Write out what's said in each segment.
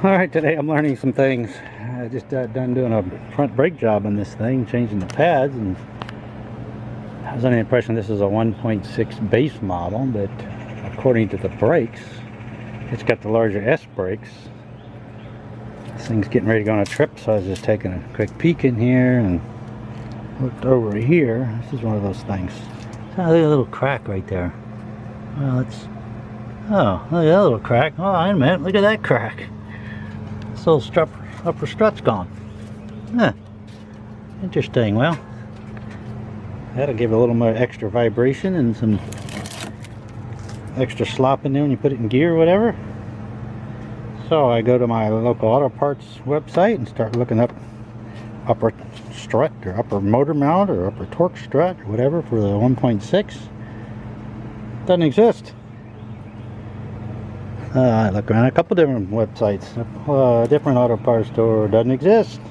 Alright, today I'm learning some things. I just got done doing a front brake job on this thing, changing the pads, and I was under the impression this is a 1.6 base model, but according to the brakes, it's got the larger S brakes. This thing's getting ready to go on a trip, so I was just taking a quick peek in here and looked over here. This is one of those things. Oh, look at a little crack right there. Well, oh, look at that little crack. Oh, wait a minute, look at that crack. This little upper strut's gone. Huh. Interesting. Well, that'll give it a little more extra vibration and some extra slop in there when you put it in gear or whatever. So I go to my local auto parts website and start looking up upper strut or upper motor mount or upper torque strut or whatever for the 1.6. Doesn't exist. I look around a couple different websites. Different auto parts store, doesn't exist.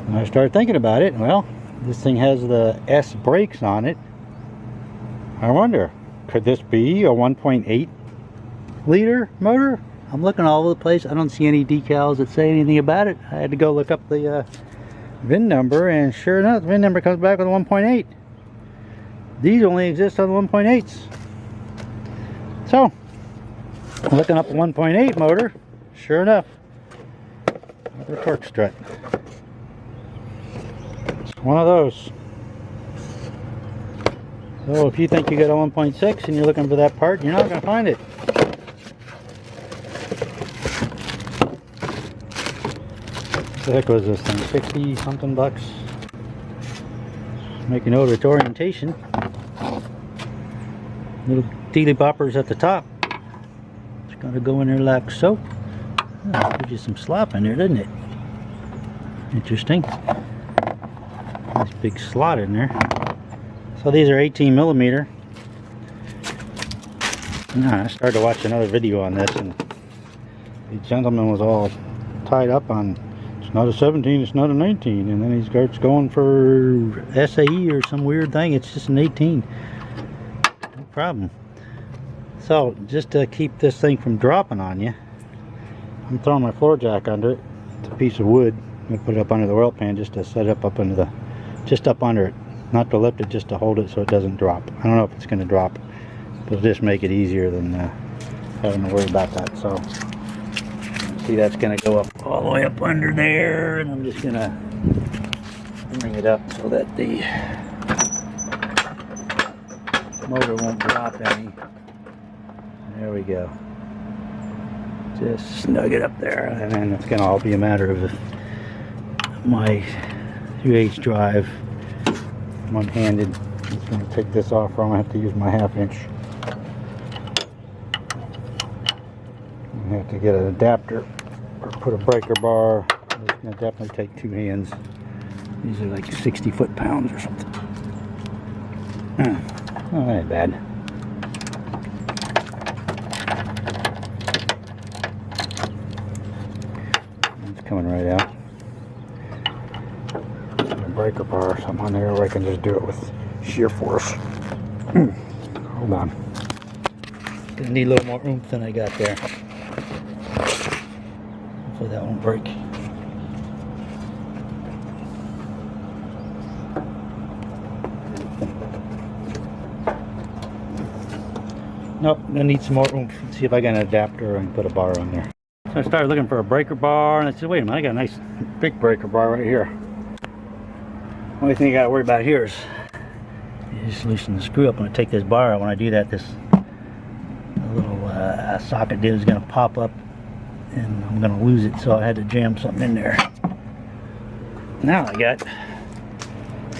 And I started thinking about it. Well, this thing has the S brakes on it. I wonder, could this be a 1.8 liter motor? I'm looking all over the place. I don't see any decals that say anything about it. I had to go look up the VIN number, and sure enough, the VIN number comes back with a 1.8. These only exist on the 1.8s. So, looking up a 1.8 motor, sure enough, another torque strut. It's one of those. So if you think you got a 1.6 and you're looking for that part, you're not going to find it. What the heck was this thing? 60 something bucks. Make a note of its orientation. Little dealy boppers at the top. Gonna go in there like so. Oh, gives you some slop in there, doesn't it? Interesting. Nice big slot in there. So these are 18 millimeter. Now I started to watch another video on this, and the gentleman was all tied up on it's not a 17, it's not a 19, and then he starts going for SAE or some weird thing. It's just an 18. No problem. So, just to keep this thing from dropping on you, I'm throwing my floor jack under it. It's a piece of wood. I'm going to put it up under the oil pan just to set it up under the, just up under it. Not to lift it, just to hold it so it doesn't drop. I don't know if it's going to drop, but it'll just make it easier than having to worry about that. So, see, that's going to go up all the way up under there, and I'm just going to bring it up so that the motor won't drop any. There we go. Just snug it up there, and then it's going to all be a matter of my 2H drive, one-handed. I'm just going to take this off, or I'm going to have to use my 1/2 inch. I have to get an adapter or put a breaker bar. It's going to definitely take 2 hands. These are like 60 foot-pounds or something. Oh, that ain't bad. Coming right out. A breaker bar or something on there, or I can just do it with shear force. Hold on. Gonna need a little more oomph than I got there. Hopefully that won't break. Nope, gonna need some more oomph. Let's see if I got an adapter and put a bar on there. So I started looking for a breaker bar, and I said, wait a minute, I got a nice big breaker bar right here. Only thing you gotta worry about here is you just loosen the screw up. I'm gonna take this bar out. When I do that, this little socket is gonna pop up, and I'm gonna lose it, so I had to jam something in there. Now I got a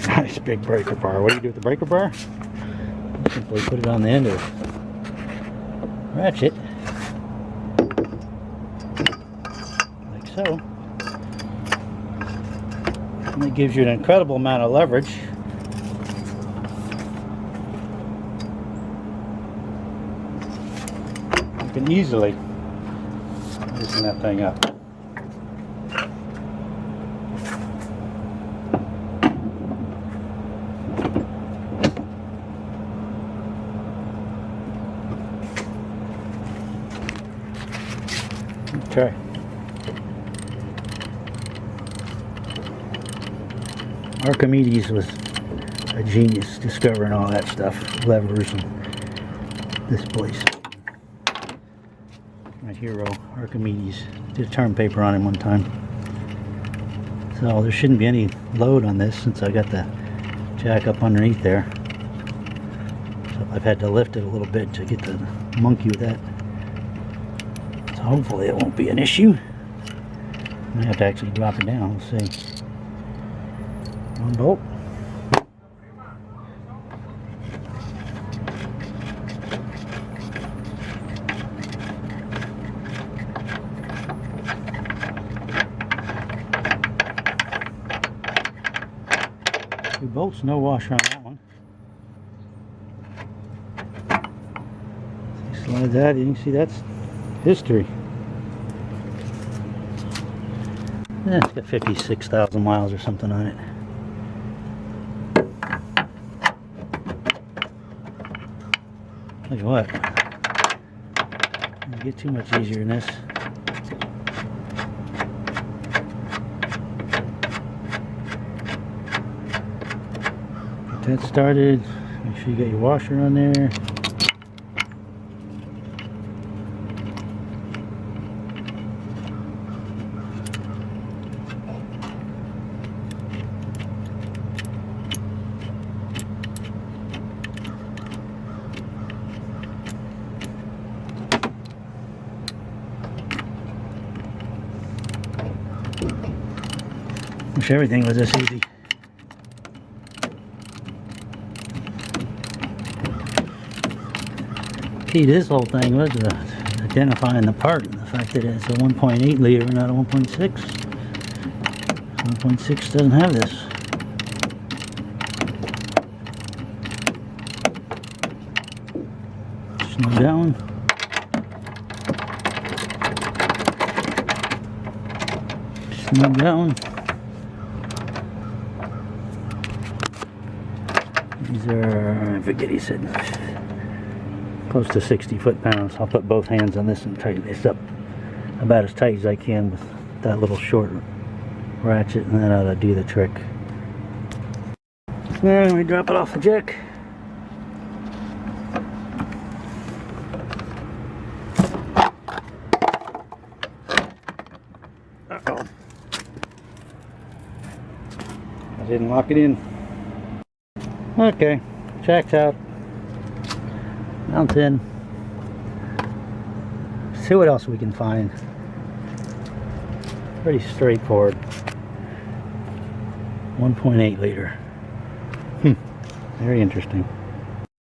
nice big breaker bar. What do you do with the breaker bar? Simply put it on the end of the ratchet. So, and it gives you an incredible amount of leverage. You can easily loosen that thing up. Okay. Archimedes was a genius discovering all that stuff, levers and this place. My hero, Archimedes, did a term paper on him one time. So there shouldn't be any load on this since I got the jack up underneath there. So I've had to lift it a little bit to get the monkey with that. So hopefully it won't be an issue. I have to actually drop it down. We'll see. One bolt. Two bolts, no washer on that one. Slide that, you can see that's history. Yeah, it's got 56,000 miles or something on it. Tell you what, you get too much easier in this. Get that started. Make sure you get your washer on there. Wish everything was this easy. Key to this whole thing was identifying the part and the fact that it's a 1.8 liter, not a 1.6. 1.6 doesn't have this. Snug down. Snug down. These are, I forget, he said close to 60 foot-pounds. I'll put both hands on this and tighten this up about as tight as I can with that little short ratchet, and that ought to do the trick. Now let me drop it off the jack. Uh-oh. I didn't lock it in. Okay, jack's out. Mount's in. See what else we can find. Pretty straightforward. 1.8 liter. Very interesting.